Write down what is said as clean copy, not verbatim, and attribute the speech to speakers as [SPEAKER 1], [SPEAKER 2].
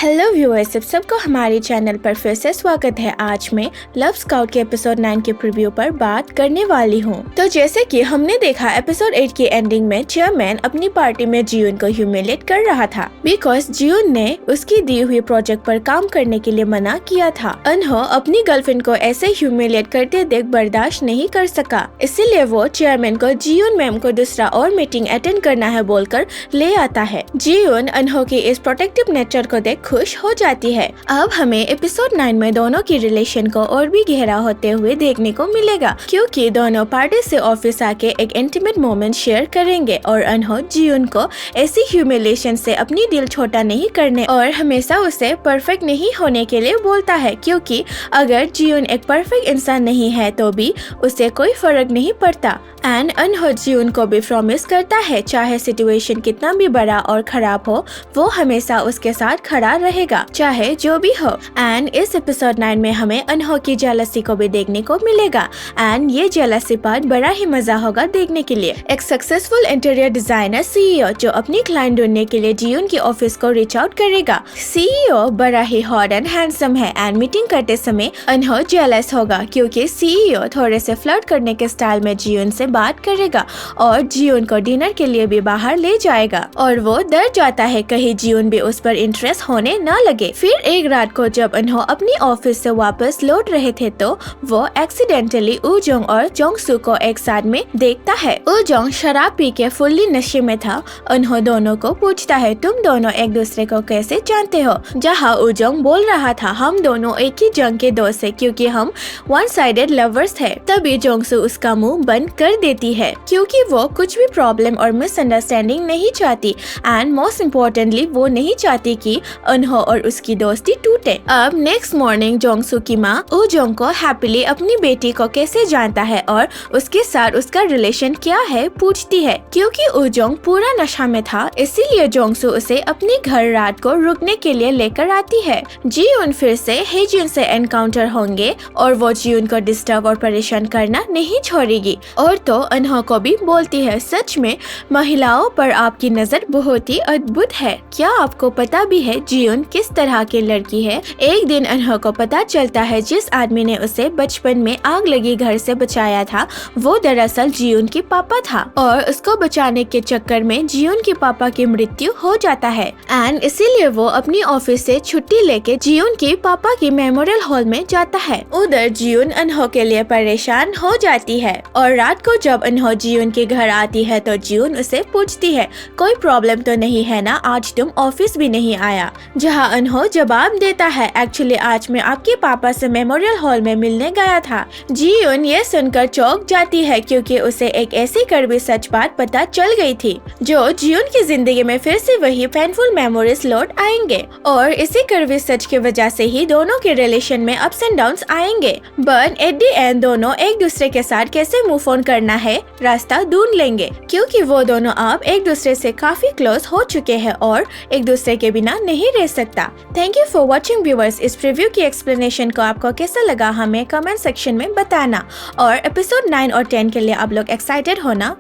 [SPEAKER 1] Hello viewers, सबको हमारे channel पर फिर से स्वागत है। आज मैं लव स्काउट के एपिसोड 9 के प्रीव्यू पर बात करने वाली हूँ। तो जैसे कि हमने देखा एपिसोड 8 की एंडिंग में चेयरमैन अपनी पार्टी में जियोन को ह्यूमिलेट कर रहा था बिकॉज जियोन ने उसकी दी हुई प्रोजेक्ट पर काम करने के लिए मना किया था। अनहो अपनी गर्लफ्रेंड को ऐसे ह्यूमिलेट करते देख बर्दाश्त नहीं कर सका, इसीलिए वो चेयरमैन को जियोन मैम को दूसरा और मीटिंग अटेंड करना है बोलकर ले आता है। जियोन अनहो की इस प्रोटेक्टिव नेचर को देख खुश हो जाती है। अब हमें एपिसोड 9 में दोनों की रिलेशन को और भी गहरा होते हुए देखने को मिलेगा, क्योंकि दोनों पार्टी से ऑफिस आके एक इंटीमेट मोमेंट शेयर करेंगे और अनहो जियोन को ऐसी ह्यूमिलेशन से अपनी दिल छोटा नहीं करने और हमेशा उसे परफेक्ट नहीं होने के लिए बोलता है, क्योंकि अगर जियोन एक परफेक्ट इंसान नहीं है तो भी उसे कोई फर्क नहीं पड़ता। एंड अनहो जियोन को भी प्रॉमिस करता है चाहे सिचुएशन कितना भी बड़ा और खराब हो, वो हमेशा उसके साथ खड़ा रहेगा चाहे जो भी हो। एंड इस एपिसोड 9 में हमें अनहो की जेलसी को भी देखने को मिलेगा एंड ये जेलसी पार्ट बड़ा ही मजा होगा देखने के लिए। एक सक्सेसफुल इंटीरियर डिजाइनर सीईओ जो अपनी क्लाइंट ढूंढने के लिए जियोन की ऑफिस को रीच आउट करेगा। सीईओ बड़ा ही हॉट एंड हैंडसम है एंड मीटिंग करते समय अनहो जेलस होगा क्योंकि सीईओ थोड़े से फ्लर्ट करने के स्टाइल में जियोन से बात करेगा और जियोन को डिनर के लिए भी बाहर ले जाएगा और वो डर जाता है कहीं जियोन भी उस पर इंटरेस्ट होने न लगे। फिर एक रात को जब अनहो अपनी ऑफिस से वापस लौट रहे थे तो वो एक्सीडेंटली उजोंग और जोंगसू को एक साथ में देखता है। उजोंग शराब पी के फुल्ली नशे में था। अनहो दोनों को पूछता है तुम दोनों एक दूसरे को कैसे जानते हो, जहाँ उजोंग बोल रहा था हम दोनों एक ही जंग के दोस्त है क्योंकि हम वन साइडेड लवर्स थे। तभी जोंगसू उसका मुंह बंद कर देती है क्योंकि वो कुछ भी प्रॉब्लम और मिसअंडरस्टैंडिंग नहीं चाहती एंड मोस्ट इम्पोर्टेंटली वो नहीं चाहती कि अनहो और उसकी दोस्ती टूटे। अब नेक्स्ट मॉर्निंग जोंगसू की माँ उजोंग को हैप्पीली अपनी बेटी को कैसे जानता है और उसके साथ उसका रिलेशन क्या है पूछती है। क्योंकि उजोंग पूरा नशा में था इसीलिए जोंगसू उसे अपने घर रात को रुकने के लिए लेकर आती है। जियोन फिर से हेजिन से एनकाउंटर होंगे और वो जियोन को डिस्टर्ब और परेशान करना नहीं छोड़ेगी और तो अनहो को भी बोलती है सच में महिलाओं पर आपकी नजर बहुत ही अद्भुत है। क्या आपको पता भी है जियोन किस तरह की लड़की है। एक दिन अनहो को पता चलता है जिस आदमी ने उसे बचपन में आग लगी घर से बचाया था वो दरअसल जियोन के पापा था और उसको बचाने के चक्कर में जियोन के पापा की मृत्यु हो जाता है एंड इसीलिए वो अपनी ऑफिस से छुट्टी लेके जियोन के पापा की मेमोरियल हॉल में जाता है। उधर जियोन अनहो के लिए परेशान हो जाती है और रात को जब अनहो जियोन के घर आती है तो जियोन उसे पूछती है कोई प्रॉब्लम तो नहीं है ना, आज तुम ऑफिस भी नहीं आया। जहाँ अनहो जवाब देता है एक्चुअली आज मैं आपके पापा से मेमोरियल हॉल में मिलने गया था। जियोन ये सुनकर चौंक जाती है क्योंकि उसे एक ऐसी कड़वी सच बात पता चल गई थी जो जियोन की जिंदगी में फिर से वही पेनफुल मेमोरीज लौट आएंगे और इसी कड़वी सच की वजह से ही दोनों के रिलेशन में अप्स एंड डाउन्स आएंगे बट एट द एंड दोनों एक दूसरे के साथ कैसे मूव ऑन करना है रास्ता ढूंढ लेंगे क्योंकि वो दोनों अब एक दूसरे से काफी क्लोज हो चुके हैं और एक दूसरे के बिना नहीं रह सकता। Thank you for watching viewers. इस प्रीव्यू की एक्सप्लेनेशन को आपको कैसा लगा हमें कमेंट सेक्शन में बताना और एपिसोड 9 और 10 के लिए आप लोग एक्साइटेड हो ना।